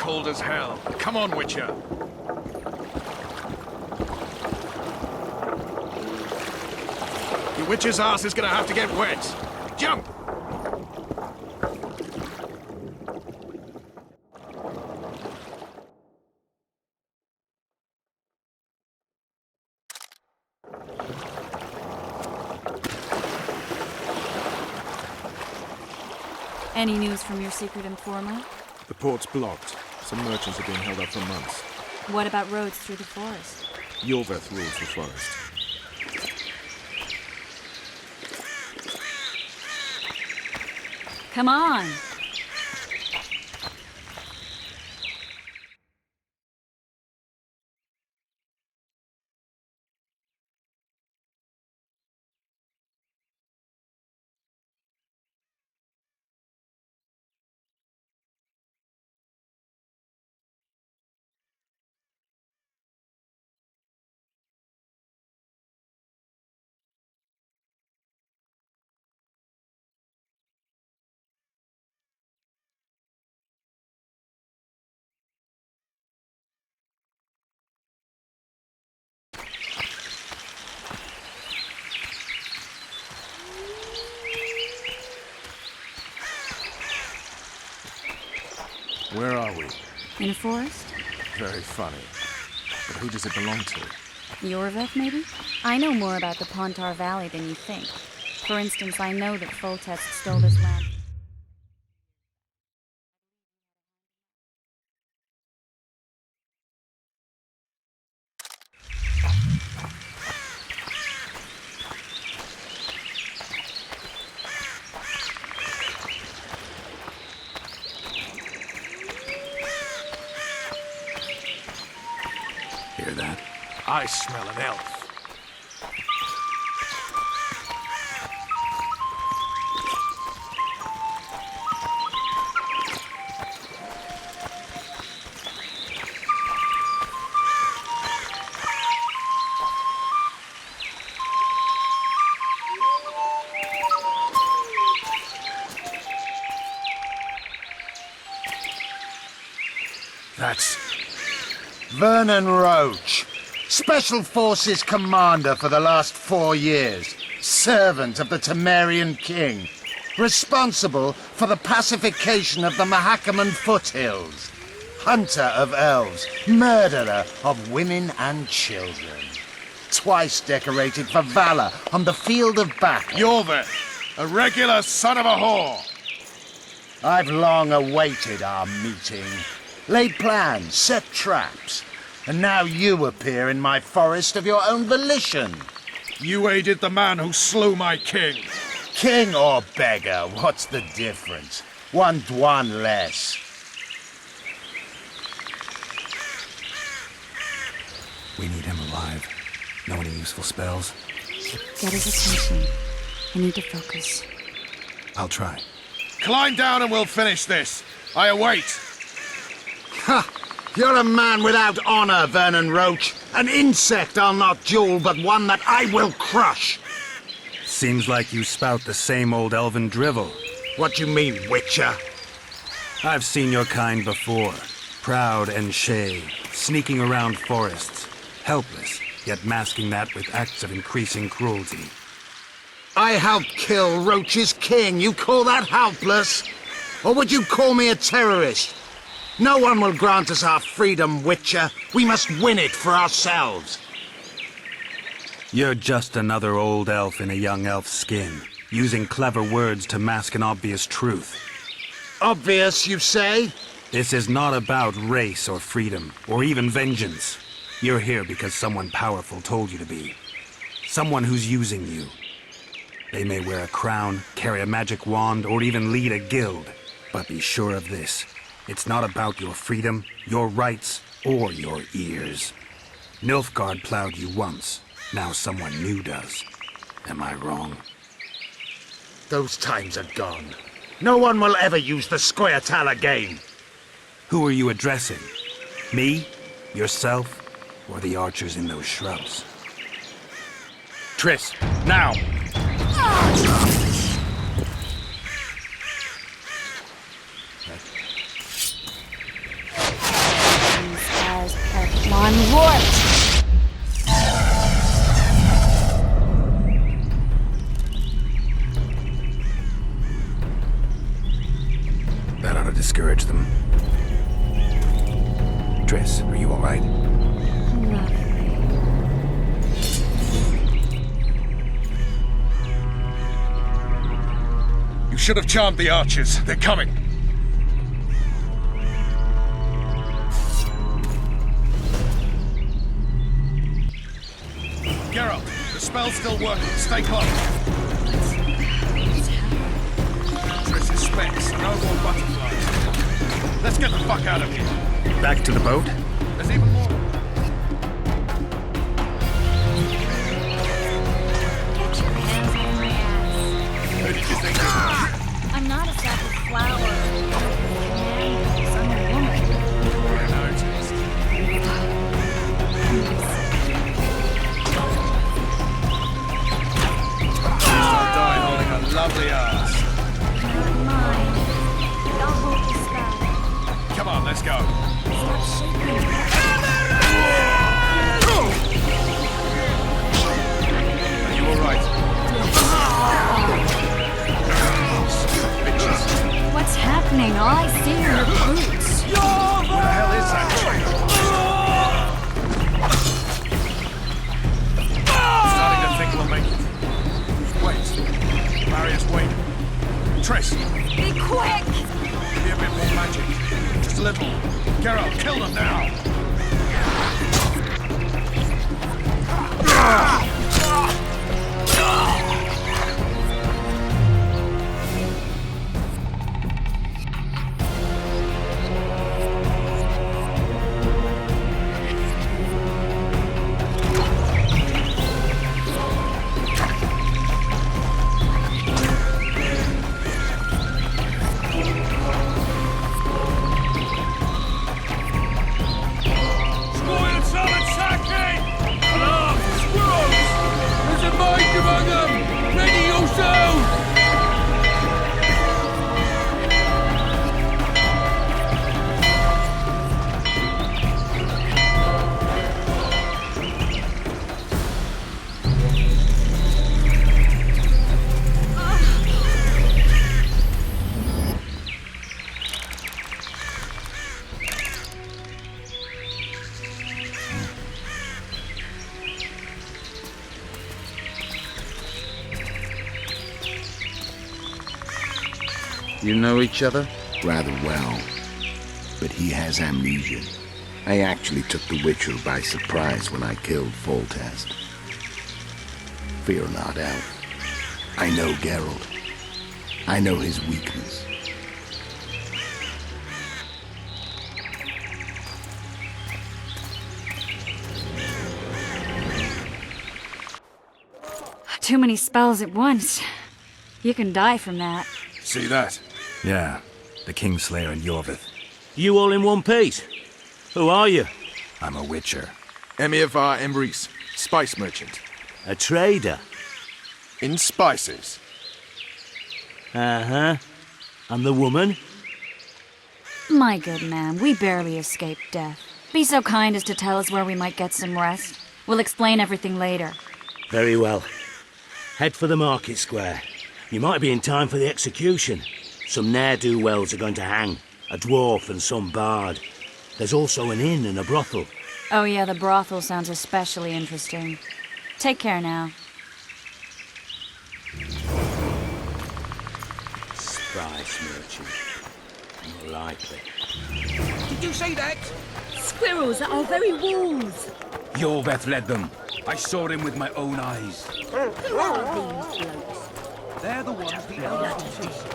cold as hell. Come on, Witcher. The Witcher's ass is gonna have to get wet. Jump! Any news from your secret informer? The port's blocked. Some merchants are being held up for months. What about roads through the forest? Yorveth rules the forest. Come on! Where are we? In a forest? Very funny. But who does it belong to? Yorveth, maybe? I know more about the Pontar Valley than you think. For instance, I know that Foltest stole this land. Hear that? I smell an elf. That's... Vernon Roach, Special Forces Commander for the last 4 years, servant of the Temerian King, responsible for the pacification of the Mahakaman foothills, hunter of elves, murderer of women and children, twice decorated for valor on the field of battle. Yorveth, a regular son of a whore. I've long awaited our meeting. Laid plans, set traps, and now you appear in my forest of your own volition. You aided the man who slew my king. King or beggar, what's the difference? One dwan less. We need him alive. Know any useful spells? Get his attention. I need to focus. I'll try. Climb down and we'll finish this. I await. Ha! You're a man without honor, Vernon Roach. An insect I'll not duel, but one that I will crush. Seems like you spout the same old elven drivel. What you mean, Witcher? I've seen your kind before. Proud and shay, sneaking around forests. Helpless, yet masking that with acts of increasing cruelty. I helped kill Roach's king. You call that helpless? Or would you call me a terrorist? No one will grant us our freedom, Witcher. We must win it for ourselves. You're just another old elf in a young elf's skin, using clever words to mask an obvious truth. Obvious, you say? This is not about race or freedom, or even vengeance. You're here because someone powerful told you to be. Someone who's using you. They may wear a crown, carry a magic wand, or even lead a guild. But be sure of this. It's not about your freedom, your rights, or your ears. Nilfgaard plowed you once. Now someone new does. Am I wrong? Those times are gone. No one will ever use the Squirtal again. Who are you addressing? Me? Yourself? Or the archers in those shrubs? Triss, now! discourage them. Triss, are you all right? Lovely. You should have charmed the archers. They're coming. Geralt, the spell's still working. Stay close. Triss is spent, so no more butterflies. Let's get the fuck out of here. Back to the boat? There's even more. Get your hands on my ass. Who did you think you were? I'm not a sack of flour. I'm a woman. I noticed. Please don't die holding a lovely ass. Never mind. I'll hold the spell. Come on, let's go. Stop shaking. Are you alright? Bitches. What's happening? All I see are your boots. Who the hell is that traitor? Starting to think we'll make it. Wait. Barrier's waiting. Triss, Be quick! be a bit more magic. Just a little. Geralt, kill them now! You know each other? Rather well, but he has amnesia. I actually took the Witcher by surprise when I killed Foltest. Fear not, Elf. I know Geralt. I know his weakness. Too many spells at once. You can die from that. See that? Yeah, the Kingslayer and Yorvith. You all in one piece? Who are you? I'm a Witcher. Emir var Emrys, spice merchant. A trader? In spices. Uh-huh. And the woman? My good man, we barely escaped death. Be so kind as to tell us where we might get some rest. We'll explain everything later. Very well. Head for the market square. You might be in time for the execution. Some ne'er-do-wells are going to hang. A dwarf and some bard. There's also an inn and a brothel. Oh yeah, the brothel sounds especially interesting. Take care now. Spice merchant. Not likely. Did you say that? Squirrels at our very walls. Yorveth led them. I saw him with my own eyes. Who are these blokes? They're the ones the elders.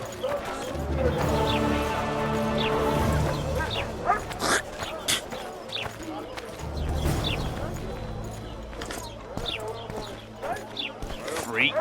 Freak.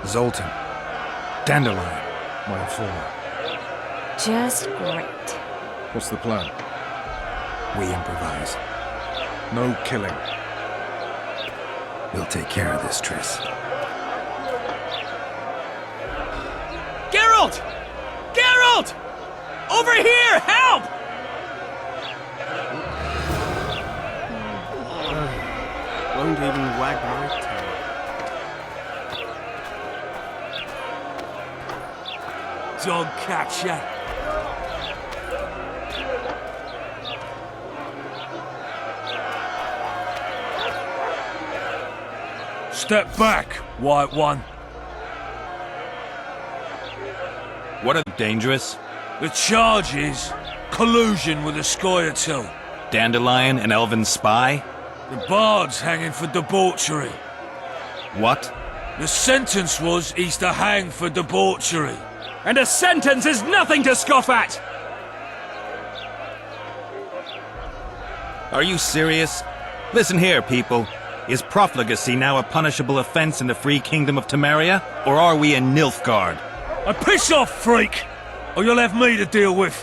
Zoltan. Dandelion, my informer. Just great. What's the plan? We improvise. No killing. We'll take care of this, Triss. Geralt! Geralt! Over here! Help! Won't even wag my tail. Dog catcher. Step back, White One. What are dangerous? The charge is collusion with the Scoia'tael. Dandelion, an elven spy? The bard's hanging for debauchery. What? The sentence was he's to hang for debauchery. And a sentence is nothing to scoff at! Are you serious? Listen here, people. Is profligacy now a punishable offense in the free kingdom of Temeria? Or are we in Nilfgaard? Piss off, freak! Or you'll have me to deal with.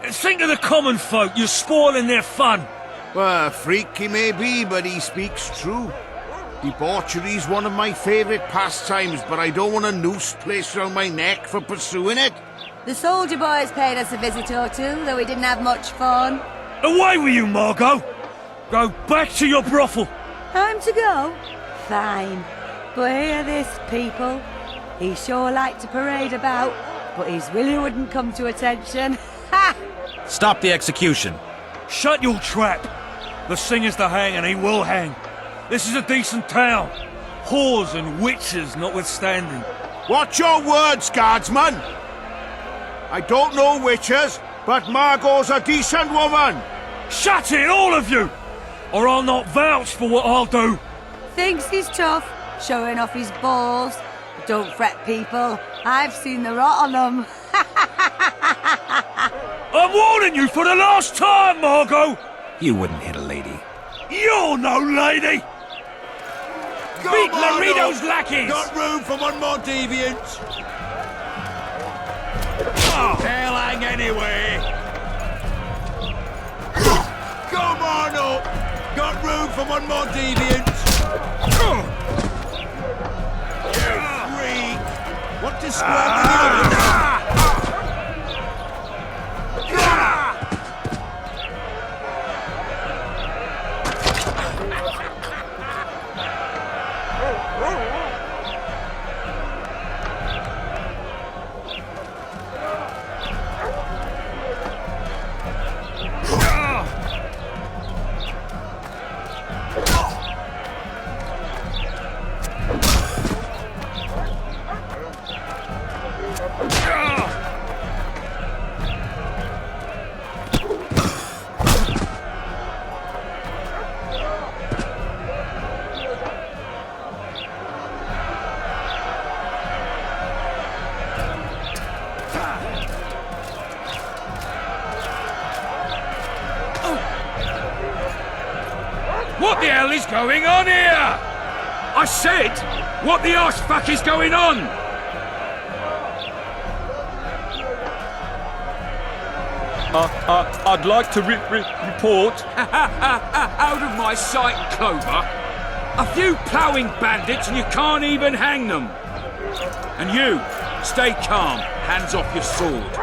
Think of the common folk, you're spoiling their fun. Well, a freak he may be, but he speaks true. Debauchery's one of my favourite pastimes, but I don't want a noose placed around my neck for pursuing it. The soldier boys paid us a visit or two, though we didn't have much fun. Away with you, Margot! Go back to your brothel. Time to go? Fine. But hear this, people. He sure liked to parade about, but his Willie wouldn't come to attention. Ha! Stop the execution. Shut your trap. The singer's to hang and he will hang. This is a decent town. Whores and witches notwithstanding. Watch your words, guardsman! I don't know witches, but Margot's a decent woman! Shut it, all of you! Or I'll not vouch for what I'll do. Thinks he's tough, showing off his balls. But don't fret, people. I've seen the rot on them. I'm warning you for the last time, Margot! You wouldn't hit a lady. You're no lady! Beat Laredo's lackeys! Got room for one more deviant! They'll hang anyway! Come on up! Got room for one more deviant! You freak! Want to squirt with you? What the hell is going on here? I said, what the arse fuck is going on? I'd like to report. Out of my sight, Clover. A few ploughing bandits and you can't even hang them. And you, stay calm, hands off your sword.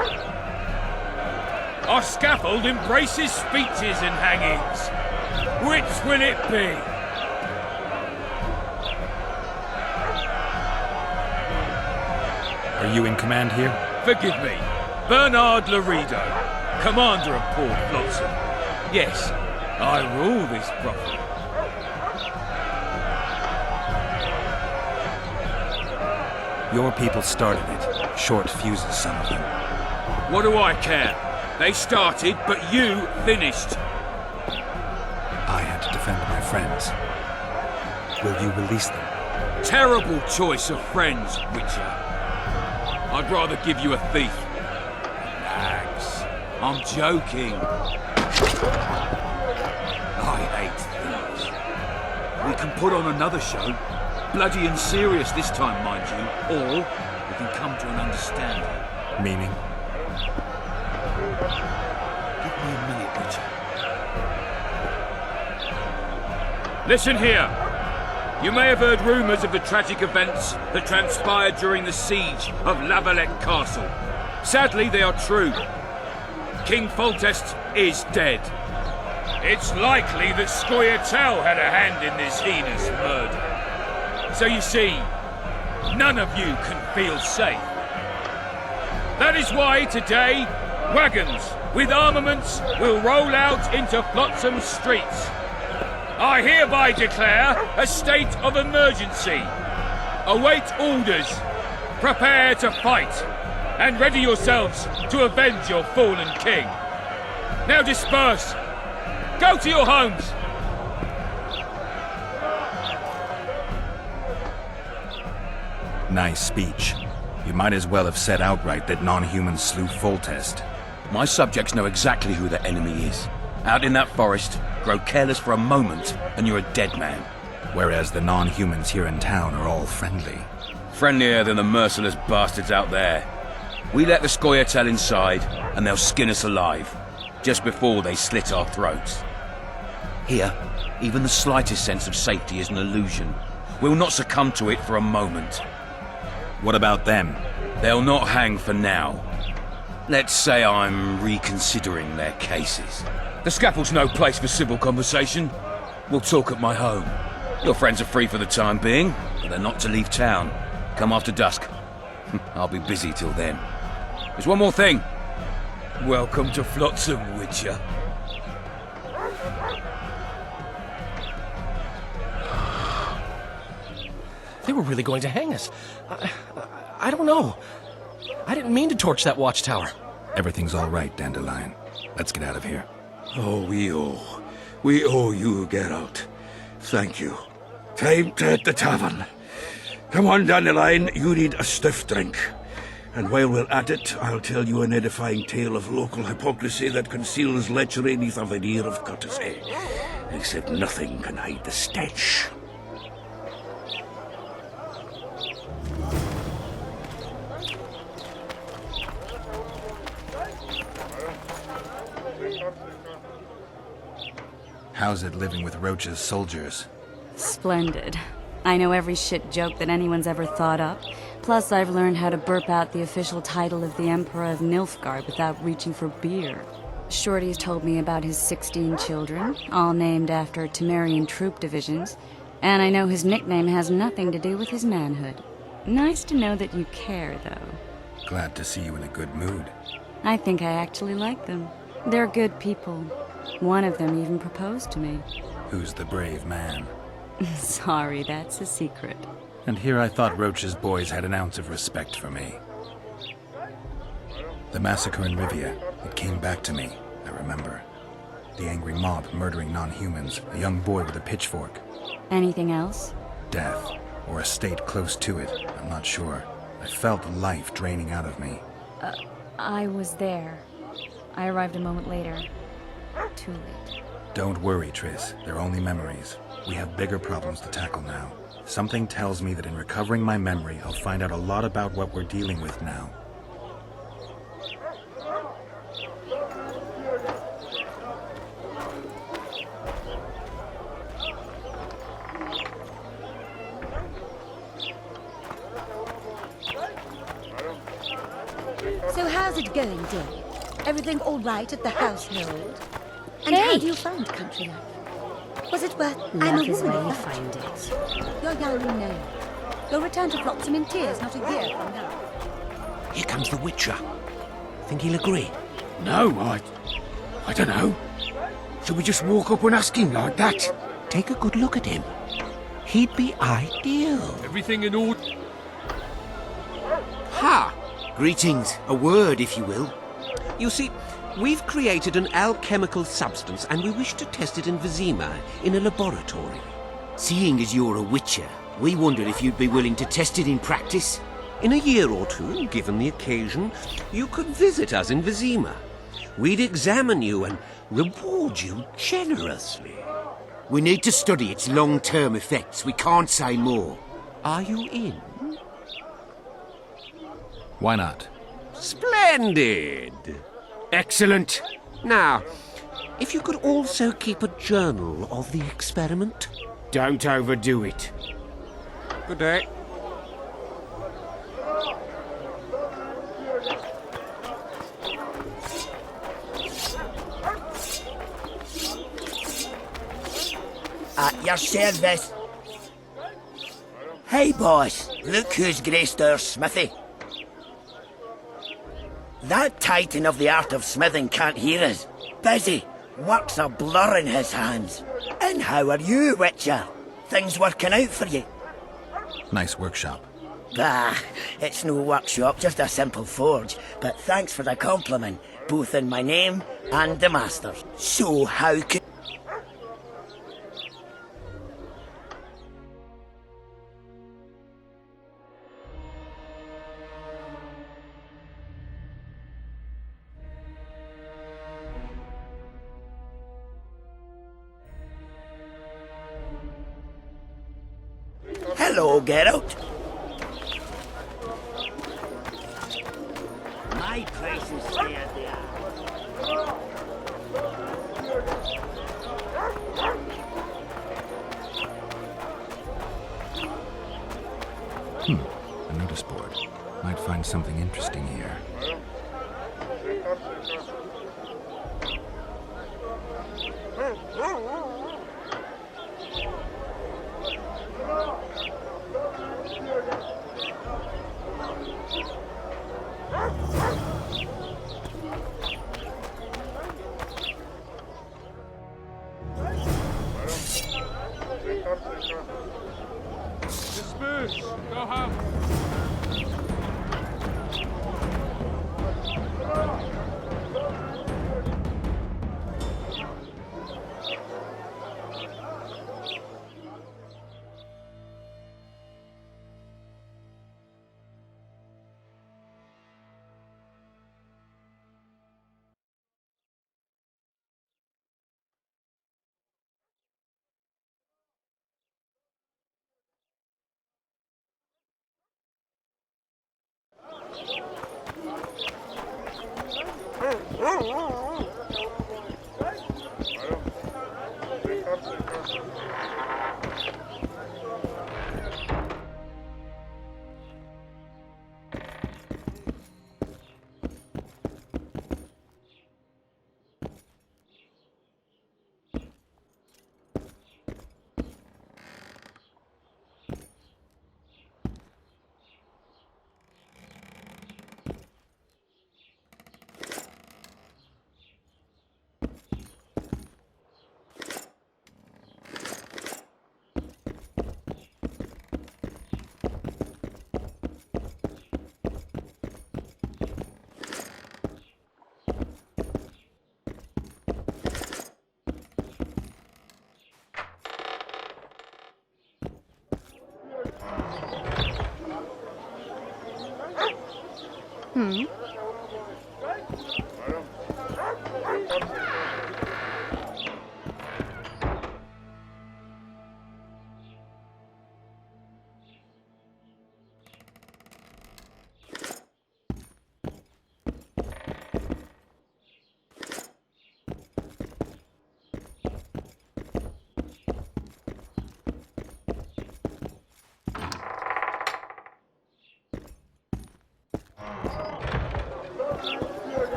Our scaffold embraces speeches and hangings. Which will it be? Are you in command here? Forgive me. Bernard Laredo, commander of Port Flotsam. Yes, I rule this property. Your people started it. Short fuses, some of them. What do I care? They started, but you finished. I had to defend my friends. Will you release them? Terrible choice of friends, Witcher. I'd rather give you a thief. Relax. I'm joking. I hate thieves. We can put on another show. Bloody and serious this time, mind you. Or we can come to an understanding. Meaning? Give me a minute, Witcher. Listen here. You may have heard rumours of the tragic events that transpired during the siege of Lavalette Castle. Sadly, they are true. King Foltest is dead. It's likely that Scoia'tael had a hand in this heinous murder. So you see, none of you can feel safe. That is why today, wagons with armaments will roll out into Flotsam streets. I hereby declare a state of emergency. Await orders. Prepare to fight. And ready yourselves to avenge your fallen king. Now disperse. Go to your homes. Nice speech. You might as well have said outright that non-humans slew Foltest. My subjects know exactly who the enemy is. Out in that forest, grow careless for a moment, and you're a dead man. Whereas the non-humans here in town are all friendly. Friendlier than the merciless bastards out there. We let the Scoia'tael inside, and they'll skin us alive, just before they slit our throats. Here, even the slightest sense of safety is an illusion. We'll not succumb to it for a moment. What about them? They'll not hang for now. Let's say I'm reconsidering their cases. The scaffold's no place for civil conversation. We'll talk at my home. Your friends are free for the time being, but they're not to leave town. Come after dusk. I'll be busy till then. There's one more thing. Welcome to Flotsam, Witcher. They were really going to hang us. I don't know. I didn't mean to torch that watchtower. Everything's all right, Dandelion. Let's get out of here. Oh, we owe you, Geralt. Thank you. Time to hit the tavern. Come on, Dandelion, you need a stiff drink. And while we're at it, I'll tell you an edifying tale of local hypocrisy that conceals lechery neath a veneer of courtesy. Except nothing can hide the stench. How's it living with Roach's soldiers? Splendid. I know every shit joke that anyone's ever thought up. Plus, I've learned how to burp out the official title of the Emperor of Nilfgaard without reaching for beer. Shorty's told me about his 16 children, all named after Temerian troop divisions. And I know his nickname has nothing to do with his manhood. Nice to know that you care, though. Glad to see you in a good mood. I think I actually like them. They're good people. One of them even proposed to me. Who's the brave man? Sorry, that's a secret. And here I thought Roach's boys had an ounce of respect for me. The massacre in Rivia, it came back to me, I remember. The angry mob murdering non-humans, a young boy with a pitchfork. Anything else? Death, or a state close to it, I'm not sure. I felt life draining out of me. I was there. I arrived a moment later. Too late. Don't worry, Triss. They're only memories. We have bigger problems to tackle now. Something tells me that in recovering my memory, I'll find out a lot about what we're dealing with now. going, dear? Everything all right at the household? And how do you find country life? Was it worth... Love is where you find it. You're young, no. You'll return to Flotsam in tears not a year from now. Here comes the Witcher. Think he'll agree? No, I don't know. Should we just walk up and ask him like that? Take a good look at him. He'd be ideal. Everything in order? Ha! Greetings. A word, if you will. You see, we've created an alchemical substance and we wish to test it in Vizima, in a laboratory. Seeing as you're a witcher, we wondered if you'd be willing to test it in practice. In a year or two, given the occasion, you could visit us in Vizima. We'd examine you and reward you generously. We need to study its long-term effects. We can't say more. Are you in? Why not? Splendid! Excellent. Now, if you could also keep a journal of the experiment. Don't overdo it. Good day. At your service. Hey, boss. Look who's graced our smithy. That titan of the art of smithing can't hear us. Busy. Work's a blur in his hands. And how are you, Witcher? Things working out for you? Nice workshop. Bah, it's no workshop, just a simple forge. But thanks for the compliment, both in my name and the master's. So how could... Hello, Geralt. My place is where they are. A notice board. Might find something interesting here. Disperse! Go home!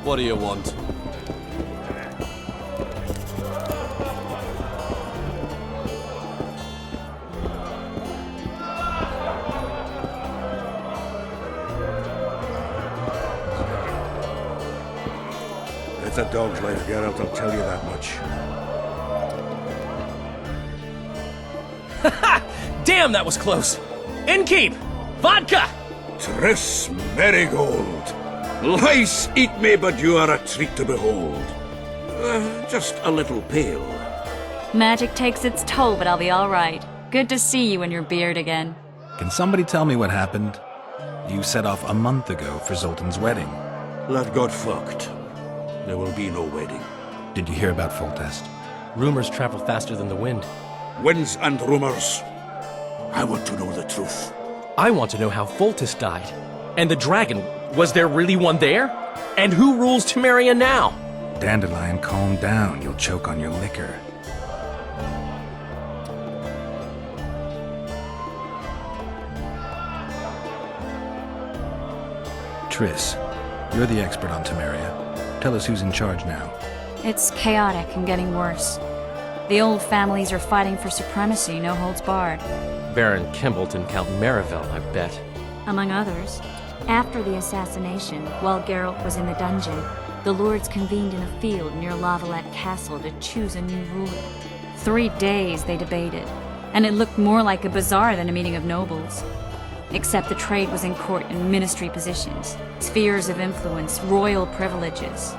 What do you want? It's a dog's life, Geralt, I'll tell you that much. Damn, that was close! Innkeep! Vodka! Triss Marigold! Lice eat me, but you are a treat to behold. Just a little pale. Magic takes its toll, but I'll be all right. Good to see you and your beard again. Can somebody tell me what happened? You set off a month ago for Zoltan's wedding. That got fucked. There will be no wedding. Did you hear about Foltest? Rumors travel faster than the wind. Winds and rumors. I want to know the truth. I want to know how Foltest died. And the dragon, was there really one there? And who rules Temeria now? Dandelion, calm down. You'll choke on your liquor. Triss, you're the expert on Temeria. Tell us who's in charge now. It's chaotic and getting worse. The old families are fighting for supremacy, no holds barred. Baron Kimbolt and Count Marivel, I bet. Among others. After the assassination, while Geralt was in the dungeon, the lords convened in a field near Lavalette Castle to choose a new ruler. 3 days they debated, and it looked more like a bazaar than a meeting of nobles. Except the trade was in court and ministry positions, spheres of influence, royal privileges.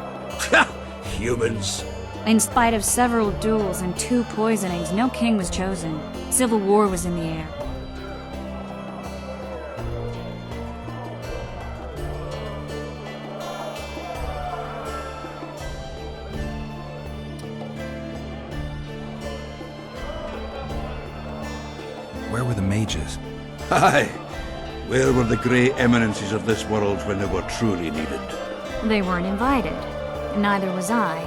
Humans. In spite of several duels and 2 poisonings, no king was chosen. Civil war was in the air. Where were the mages? Aye. Where were the grey eminences of this world when they were truly needed? They weren't invited. Neither was I.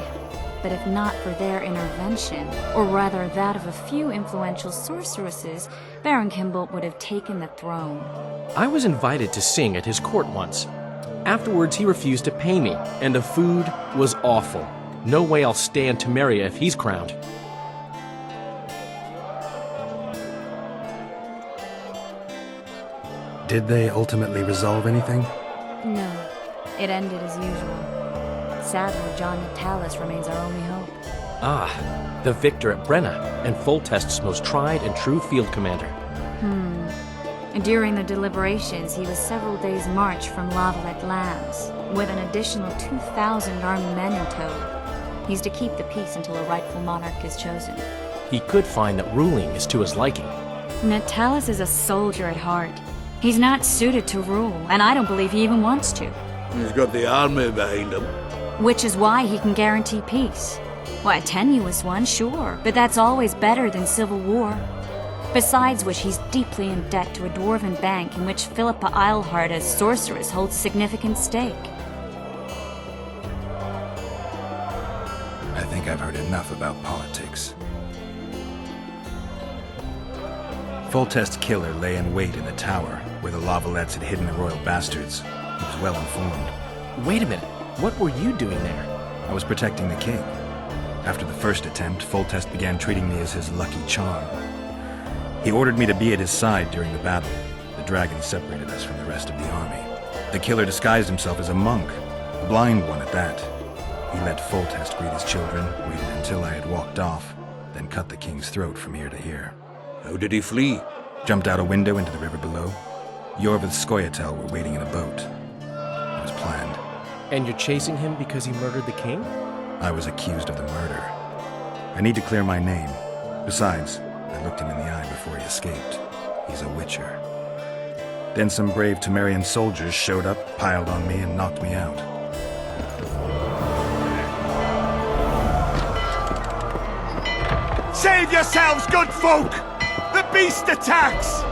But if not for their intervention, or rather that of a few influential sorceresses, Baron Kimbolt would have taken the throne. I was invited to sing at his court once. Afterwards, he refused to pay me, and the food was awful. No way I'll stay in Temeria if he's crowned. Did they ultimately resolve anything? No. It ended as usual. Sadly, John Natalis remains our only hope. Ah, the victor at Brenna, and Foltest's most tried and true field commander. During the deliberations, he was several days' march from Lavalette Lands, with an additional 2,000 armed men in tow. He's to keep the peace until a rightful monarch is chosen. He could find that ruling is to his liking. Natalis is a soldier at heart. He's not suited to rule, and I don't believe he even wants to. He's got the army behind him. Which is why he can guarantee peace. Why, a tenuous one, sure, but that's always better than civil war. Besides which, he's deeply in debt to a dwarven bank in which Philippa Eilhart as sorceress holds significant stake. I think I've heard enough about politics. Foltest's killer lay in wait in the tower, where the Lavalettes had hidden the royal bastards. He was well informed. Wait a minute. What were you doing there? I was protecting the king. After the first attempt, Foltest began treating me as his lucky charm. He ordered me to be at his side during the battle. The dragon separated us from the rest of the army. The killer disguised himself as a monk, a blind one at that. He let Foltest greet his children, waited until I had walked off, then cut the king's throat from ear to ear. How did he flee? Jumped out a window into the river below. Yorv and Skoyatel were waiting in a boat. It was planned. And you're chasing him because he murdered the king? I was accused of the murder. I need to clear my name. Besides, I looked him in the eye before he escaped. He's a witcher. Then some brave Temerian soldiers showed up, piled on me, and knocked me out. Save yourselves, good folk! The beast attacks!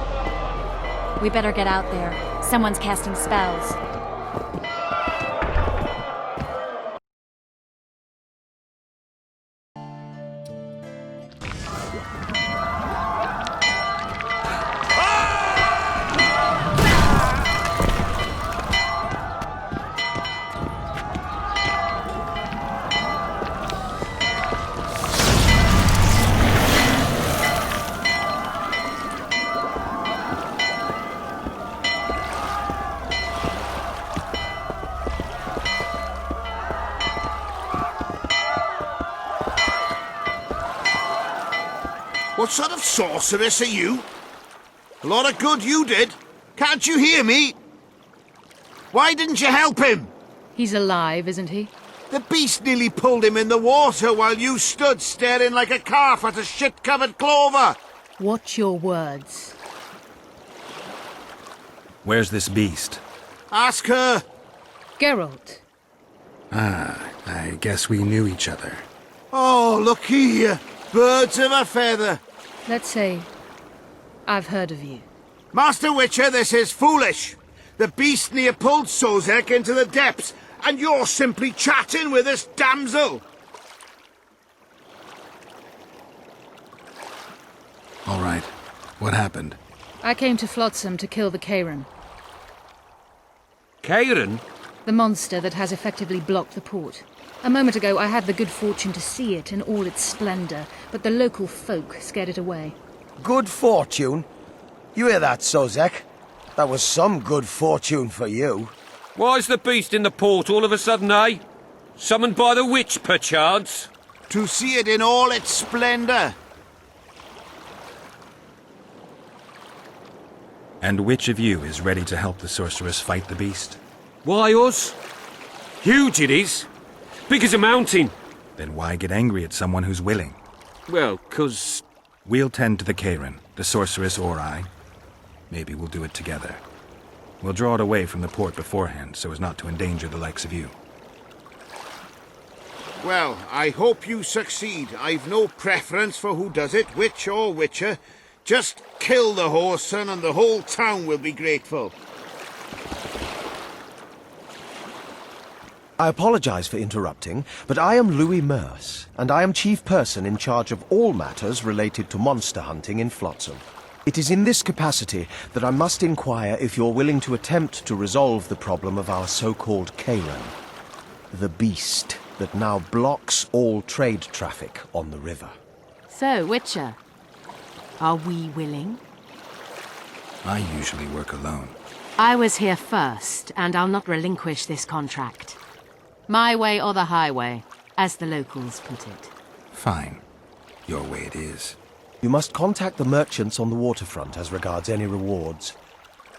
We better get out there. Someone's casting spells. What sort of sorceress are you? A lot of good you did. Can't you hear me? Why didn't you help him? He's alive, isn't he? The beast nearly pulled him in the water while you stood staring like a calf at a shit-covered clover. Watch your words. Where's this beast? Ask her. Geralt. Ah, I guess we knew each other. Oh, look here. Birds of a feather. Let's say I've heard of you. Master Witcher, this is foolish. The beast near pulled Sozek into the depths, and you're simply chatting with this damsel. All right. What happened? I came to Flotsam to kill the Karen, Karen? the monster that has effectively blocked the port. A moment ago, I had the good fortune to see it in all its splendor, but the local folk scared it away. Good fortune? You hear that, Sozek? That was some good fortune for you. Why's the beast in the port all of a sudden, eh? Summoned by the witch, perchance? To see it in all its splendor. And which of you is ready to help the sorceress fight the beast? Why us? Huge it is. Big as a mountain. Then why get angry at someone who's willing? Well, 'cause... We'll tend to the Karen, the sorceress or I. Maybe we'll do it together. We'll draw it away from the port beforehand so as not to endanger the likes of you. Well, I hope you succeed. I've no preference for who does it, witch or witcher. Just kill the whoreson and the whole town will be grateful. I apologize for interrupting, but I am Louis Merce, and I am chief person in charge of all matters related to monster hunting in Flotsam. It is in this capacity that I must inquire if you're willing to attempt to resolve the problem of our so-called Karen, the beast that now blocks all trade traffic on the river. So, Witcher, are we willing? I usually work alone. I was here first, and I'll not relinquish this contract. My way or the highway, as the locals put it. Fine. Your way it is. You must contact the merchants on the waterfront as regards any rewards.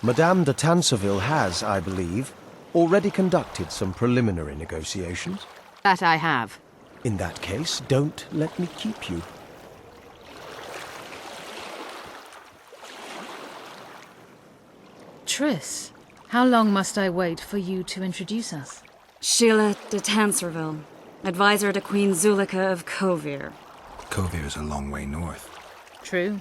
Madame de Tanseville has, I believe, already conducted some preliminary negotiations. That I have. In that case, don't let me keep you. Triss, how long must I wait for you to introduce us? Sheila de Tanserville, advisor to Queen Zulika of Kovir. Kovir's a long way north. True.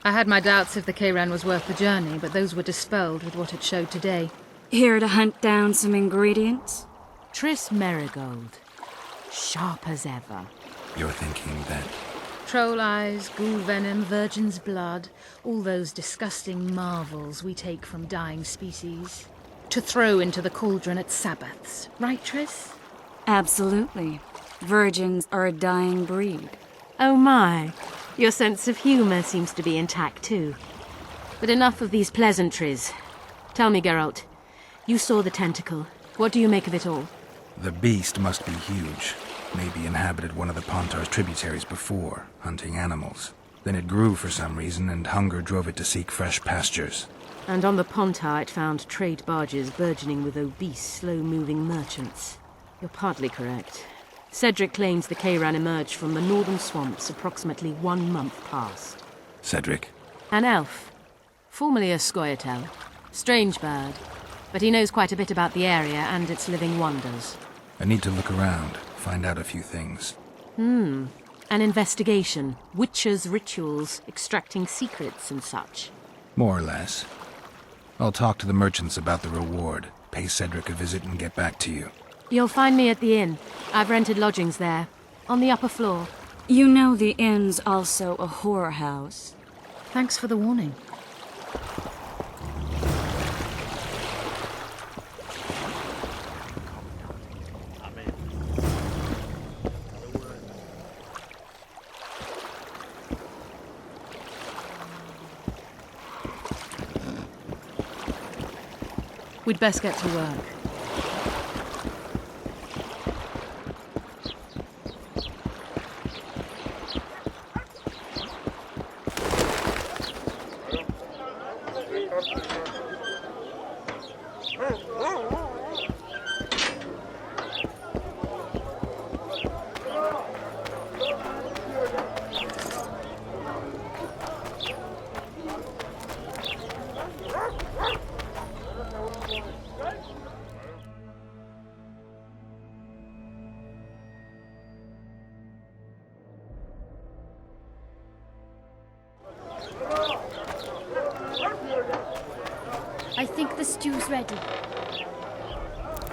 I had my doubts if the Kayran was worth the journey, but those were dispelled with what it showed today. Here to hunt down some ingredients? Triss Merigold. Sharp as ever. You're thinking that... Troll eyes, ghoul venom, virgin's blood, all those disgusting marvels we take from dying species. To throw into the cauldron at Sabbaths. Right, Triss? Absolutely. Virgins are a dying breed. Oh my. Your sense of humour seems to be intact too. But enough of these pleasantries. Tell me, Geralt, you saw the tentacle. What do you make of it all? The beast must be huge. Maybe inhabited one of the Pontar's tributaries before, hunting animals. Then it grew for some reason, and hunger drove it to seek fresh pastures. And on the Pontar it found trade barges burgeoning with obese, slow-moving merchants. You're partly correct. Cedric claims the Kayran emerged from the northern swamps approximately 1 month past. Cedric? An elf. Formerly a Scoia'tael. Strange bird. But he knows quite a bit about the area and its living wonders. I need to look around, find out a few things. An investigation. Witches' rituals, extracting secrets and such. More or less. I'll talk to the merchants about the reward, pay Cedric a visit and get back to you. You'll find me at the inn. I've rented lodgings there, on the upper floor. You know the inn's also a whorehouse. Thanks for the warning. We'd best get to work. stew's ready.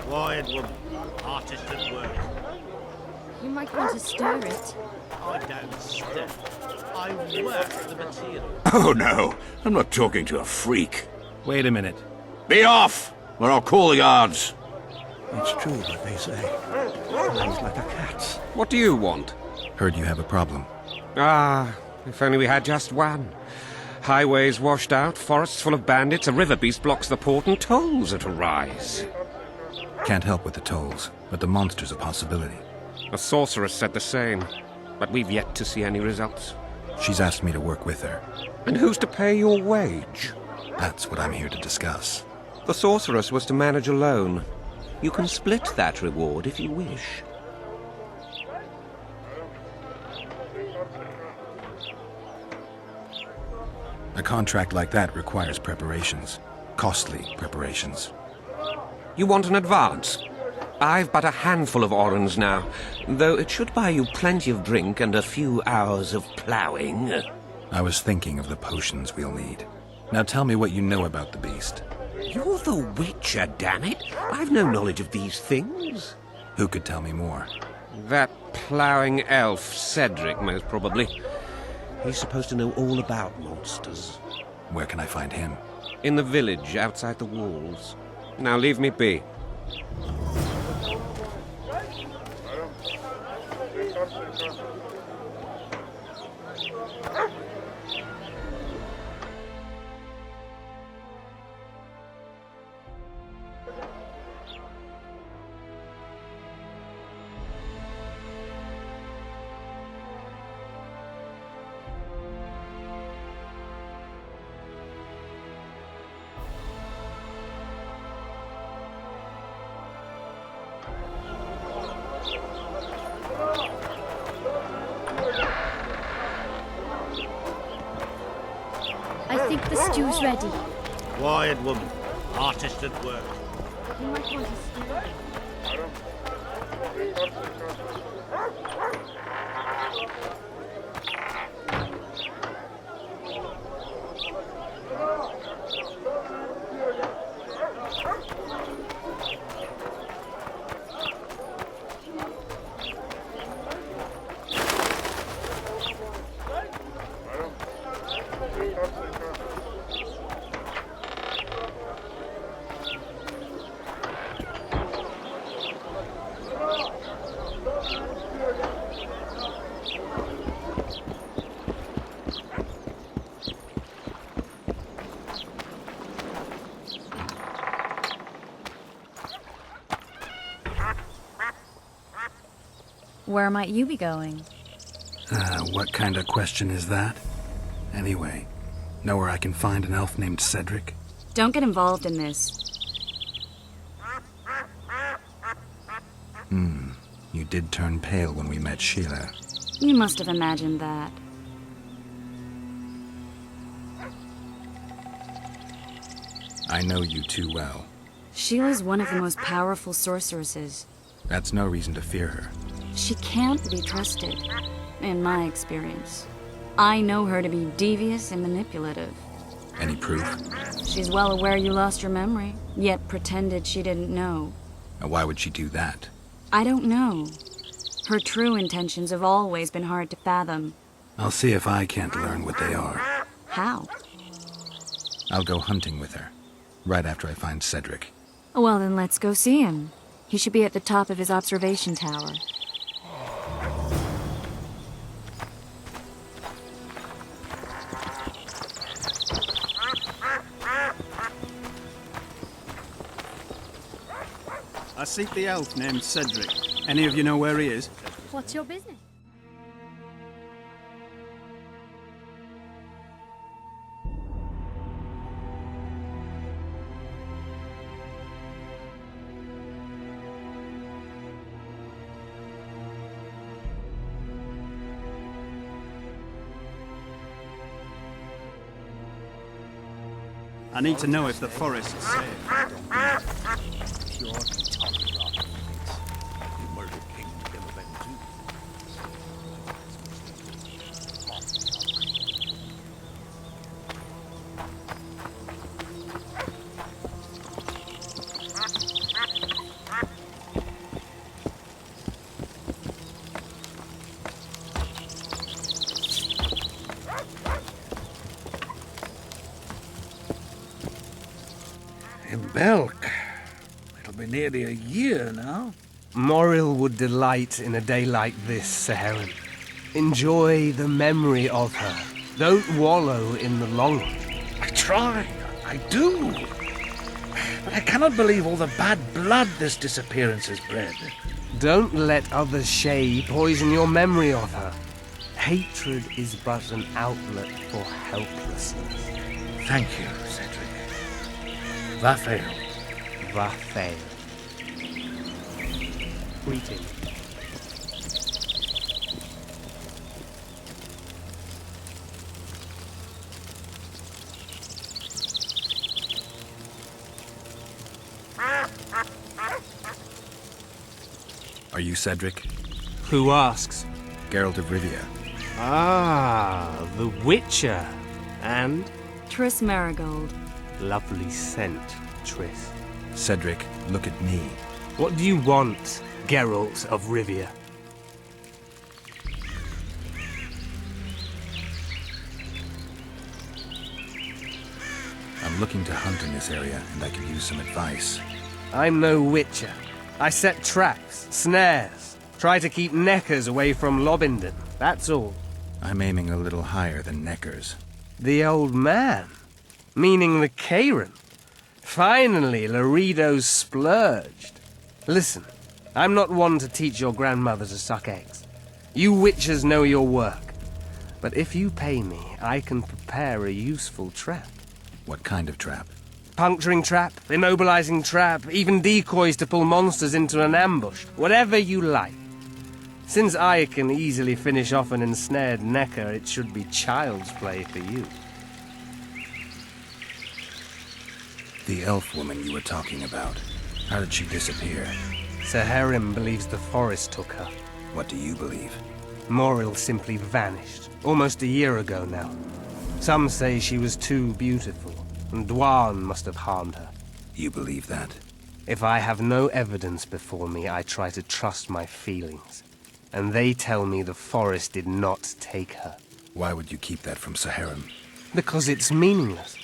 Wired woman, artist at work. You might want to stir it. I don't stir. I work the material. Oh no, I'm not talking to a freak. Wait a minute. Be off, or I'll call the guards. It's true what they say. Flies like a cat's. What do you want? Heard you have a problem. Ah, if only we had just one. Highways washed out, forests full of bandits, a river beast blocks the port, and tolls that rise. Can't help with the tolls, but the monster's a possibility. A sorceress said the same, but we've yet to see any results. She's asked me to work with her. And who's to pay your wage? That's what I'm here to discuss. The sorceress was to manage alone. You can split that reward if you wish. A contract like that requires preparations. Costly preparations. You want an advance? I've but a handful of orens now, though it should buy you plenty of drink and a few hours of ploughing. I was thinking of the potions we'll need. Now tell me what you know about the beast. You're the Witcher, damn it! I've no knowledge of these things. Who could tell me more? That ploughing elf, Cedric, most probably. He's supposed to know all about monsters. Where can I find him? In the village, outside the walls. Now leave me be. I think the stew's ready. Wired woman, artist at work. You might want to stir it. Where might you be going? What kind of question is that? Anyway, know where I can find an elf named Cedric? Don't get involved in this. You did turn pale when we met Sheila. You must have imagined that. I know you too well. Sheila's one of the most powerful sorceresses. That's no reason to fear her. She can't be trusted, in my experience. I know her to be devious and manipulative. Any proof? She's well aware you lost your memory, yet pretended she didn't know. Why would she do that? I don't know. Her true intentions have always been hard to fathom. I'll see if I can't learn what they are. How? I'll go hunting with her, right after I find Cedric. Well, then let's go see him. He should be at the top of his observation tower. I seek the elf named Cedric. Any of you know where he is? What's your business? I need to know if the forest's safe. Pure top rock. You murdered King Gillivan too. Belk. It'll be nearly a year now. Moril would delight in a day like this, Saharan. Enjoy the memory of her. Don't wallow in the longing. I try. I do. But I cannot believe all the bad blood this disappearance has bred. Don't let others' shade poison your memory of her. Hatred is but an outlet for helplessness. Thank you, Cedric. Vafail. Vafail. Greeting. Are you Cedric? Who asks? Geralt of Rivia. Ah, the Witcher. And? Triss Marigold. Lovely scent, Triss. Cedric, look at me. What do you want, Geralt of Rivia? I'm looking to hunt in this area, and I could use some advice. I'm no Witcher. I set traps, snares, try to keep neckers away from Lobinden, that's all. I'm aiming a little higher than neckers. The old man? Meaning the Karen? Finally, Laredo's splurged. Listen, I'm not one to teach your grandmother to suck eggs. You witchers know your work. But if you pay me, I can prepare a useful trap. What kind of trap? Puncturing trap, immobilizing trap, even decoys to pull monsters into an ambush. Whatever you like. Since I can easily finish off an ensnared necker, it should be child's play for you. The elf woman you were talking about. How did she disappear? Saharim believes the forest took her. What do you believe? Moril simply vanished, almost a year ago now. Some say she was too beautiful, and Dwan must have harmed her. You believe that? If I have no evidence before me, I try to trust my feelings. And they tell me the forest did not take her. Why would you keep that from Saharim? Because it's meaningless.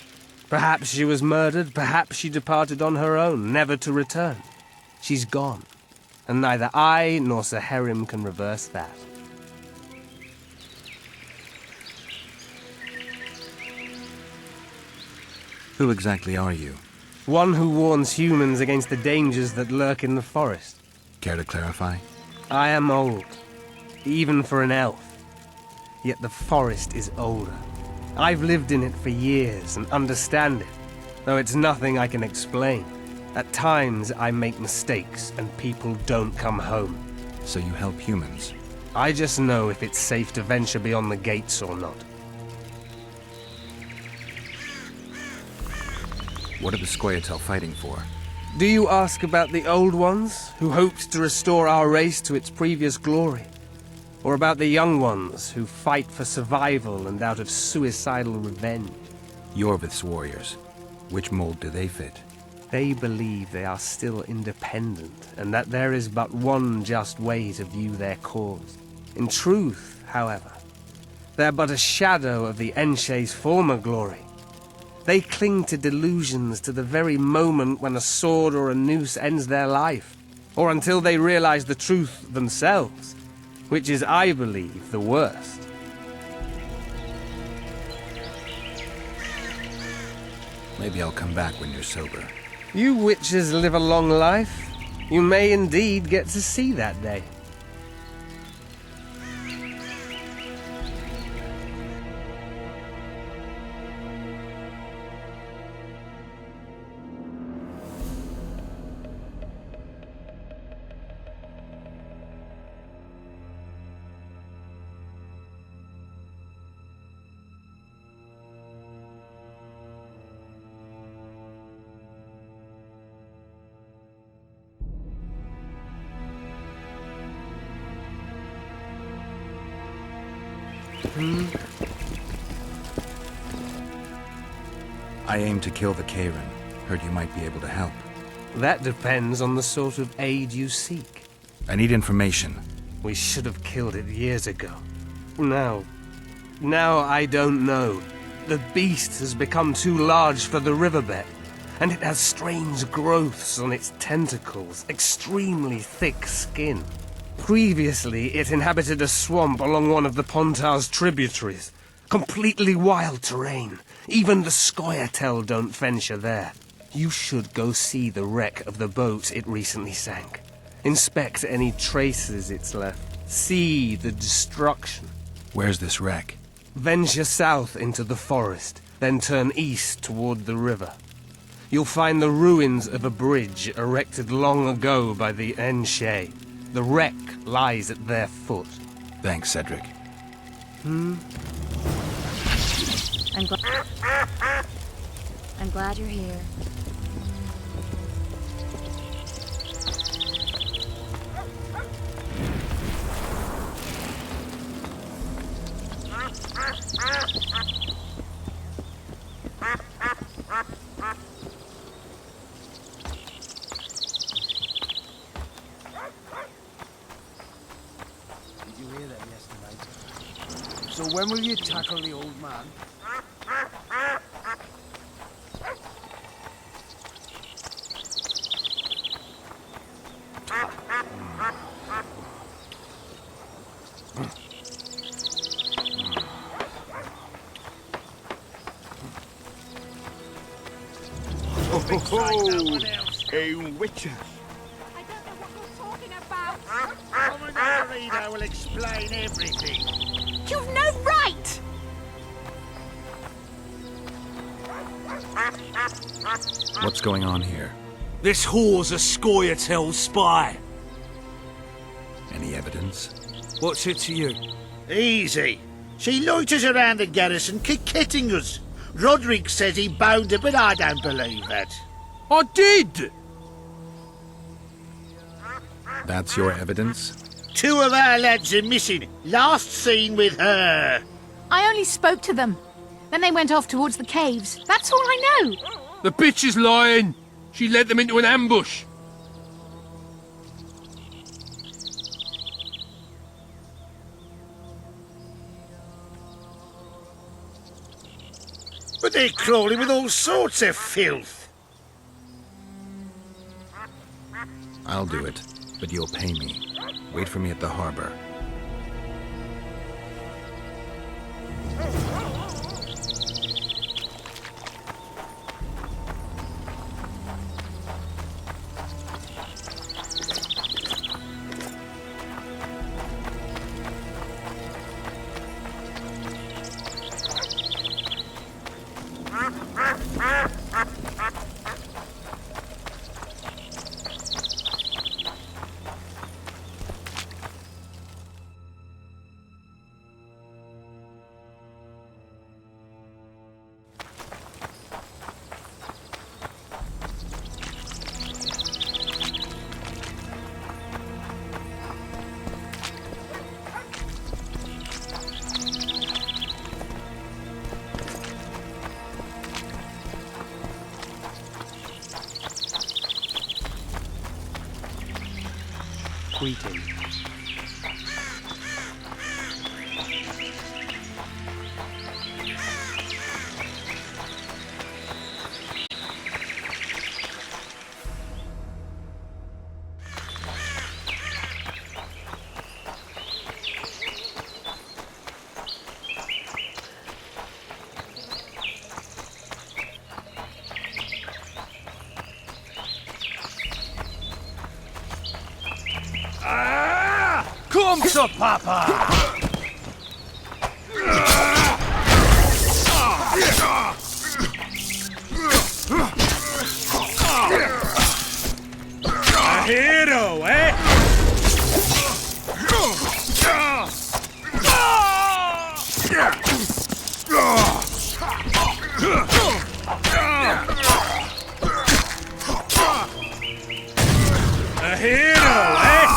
Perhaps she was murdered, perhaps she departed on her own, never to return. She's gone, and neither I nor Saharim can reverse that. Who exactly are you? One who warns humans against the dangers that lurk in the forest. Care to clarify? I am old, even for an elf. Yet the forest is older. I've lived in it for years and understand it, though it's nothing I can explain. At times, I make mistakes and people don't come home. So you help humans? I just know if it's safe to venture beyond the gates or not. What are the Scoia'tael fighting for? Do you ask about the old ones, who hoped to restore our race to its previous glory? Or about the young ones, who fight for survival and out of suicidal revenge? Yorvith's warriors. Which mold do they fit? They believe they are still independent, and that there is but one just way to view their cause. In truth, however, they're but a shadow of the Enshe's former glory. They cling to delusions to the very moment when a sword or a noose ends their life, or until they realize the truth themselves, which is, I believe, the worst. Maybe I'll come back when you're sober. You witches live a long life. You may indeed get to see that day. I aim to kill the Karen. Heard you might be able to help. That depends on the sort of aid you seek. I need information. We should have killed it years ago. Now I don't know. The beast has become too large for the riverbed, and it has strange growths on its tentacles, extremely thick skin. Previously, it inhabited a swamp along one of the Pontar's tributaries. Completely wild terrain. Even the Scoia'tael don't venture there. You should go see the wreck of the boat it recently sank. Inspect any traces it's left. See the destruction. Where's this wreck? Venture south into the forest, then turn east toward the river. You'll find the ruins of a bridge erected long ago by the Enshe. The wreck lies at their foot. Thanks, Cedric. I'm glad you're here. Did you hear that yesterday? So when will you tackle the old man? Oh, a witcher. Come and have a read, I will explain everything. You've no right! What's going on here? This whore's a Scoia'tael spy. Any evidence? What's it to you? Easy. She loiters around the garrison, kick-kitting us. Roderick says he bound her, but I don't believe that. I did! That's your evidence? 2 of our lads are missing. Last seen with her. I only spoke to them. Then they went off towards the caves. That's all I know. The bitch is lying! She led them into an ambush! But they're crawling with all sorts of filth. I'll do it, but you'll pay me. Wait for me at the harbor. Greeting. Come to Papa! A hero, eh? A hero, eh?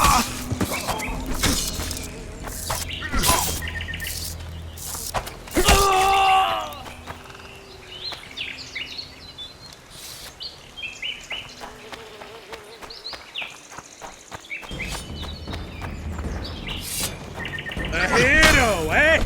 A hero, eh?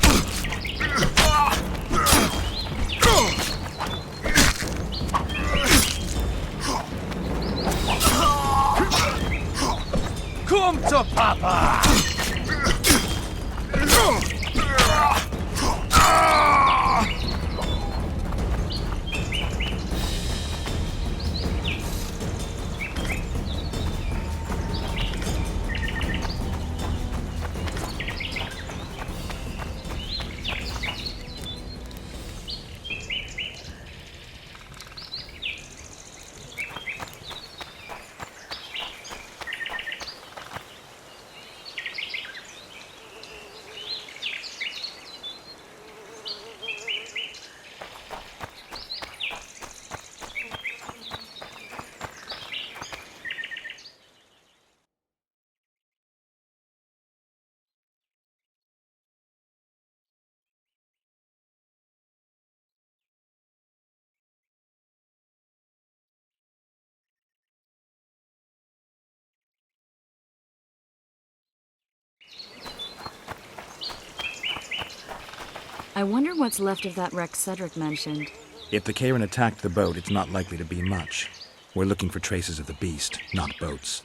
I wonder what's left of that wreck Cedric mentioned. If the Karen attacked the boat, it's not likely to be much. We're looking for traces of the beast, not boats.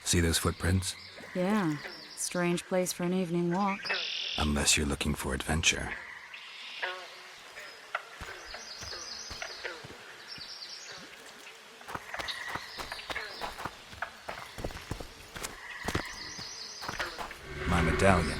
See those footprints? Yeah, strange place for an evening walk. Unless you're looking for adventure. My medallion.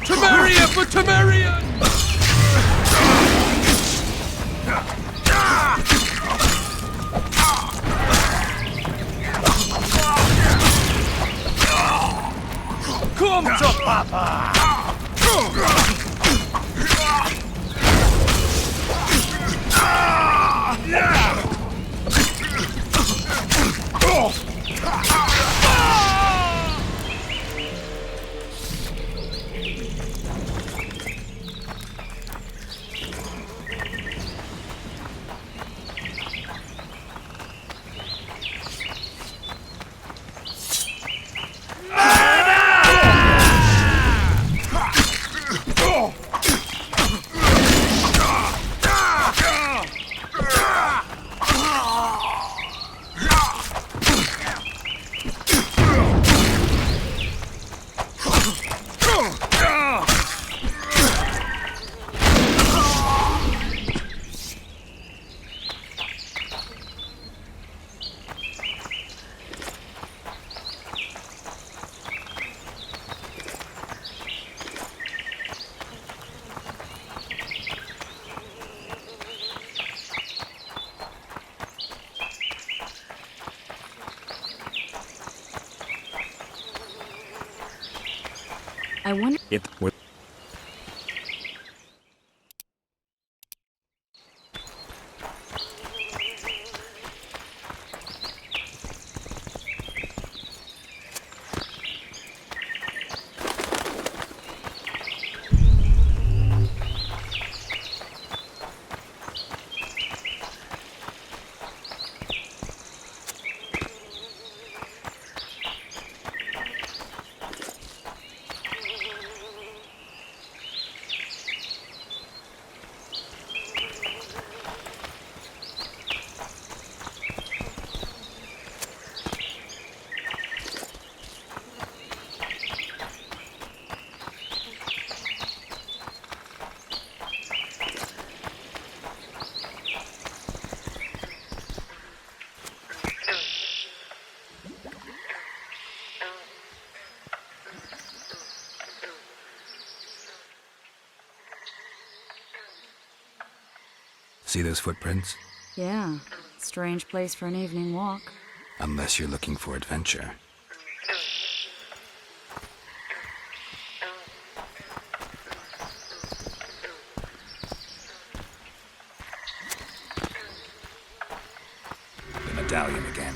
Temeria for Temerian! Come to Papa! wonder... See those footprints? Yeah, strange place for an evening walk. Unless you're looking for adventure. The medallion again.